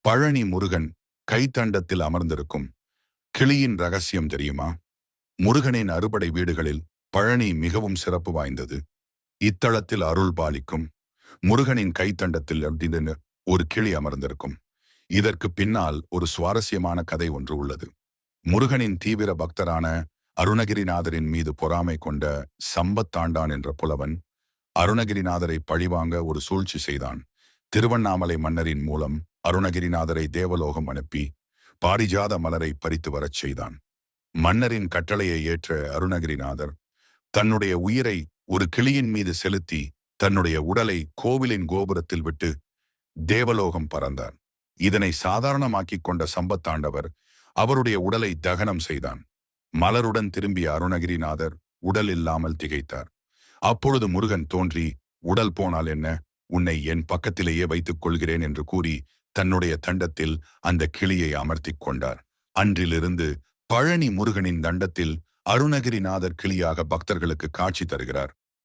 பழனி முருகன் கைத்தண்டத்தில் அமர்ந்திருக்கும் கிளியின் ரகசியம் தெரியுமா? முருகனின் அறுபடை வீடுகளில் பழனி மிகவும் சிறப்பு வாய்ந்தது. இத்தலத்தில் அருள் பாலிக்கும் முருகனின் கைத்தண்டத்தில் அப்படின்னு ஒரு கிளி அமர்ந்திருக்கும். இதற்கு பின்னால் ஒரு சுவாரஸ்யமான கதை ஒன்று உள்ளது. முருகனின் தீவிர பக்தரான அருணகிரிநாதரின் மீது பொறாமை கொண்ட சம்பத்தாண்டான் என்ற புலவன் அருணகிரிநாதரை பழிவாங்க ஒரு சூழ்ச்சி செய்தான். திருவண்ணாமலை மன்னரின் மூலம் அருணகிரிநாதரை தேவலோகம் அனுப்பி பாரிஜாத மலரை பறித்து வரச் செய்தான். மன்னரின் கட்டளையை ஏற்ற அருணகிரிநாதர் தன்னுடைய உயிரை ஒரு கிளியின் மீது செலுத்தி தன்னுடைய உடலை கோவிலின் கோபுரத்தில் விட்டு தேவலோகம் பறந்தார். இதனை சாதாரணமாக்கிக் கொண்ட சம்பத்தாண்டவர் அவருடைய உடலை தகனம் செய்தான். மலருடன் திரும்பிய அருணகிரிநாதர் உடல் இல்லாமல் திகைத்தார். அப்பொழுது முருகன் தோன்றி, உடல் போனால் என்ன, உன்னை என் பக்கத்திலேயே வைத்துக் கொள்கிறேன் என்று கூறி தன்னுடைய தண்டத்தில் அந்த கிளியை அமர்த்திக் கொண்டார். அன்றிலிருந்து பழனி முருகனின் தண்டத்தில் அருணகிரிநாதர் கிளியாக பக்தர்களுக்கு காட்சி தருகிறார்.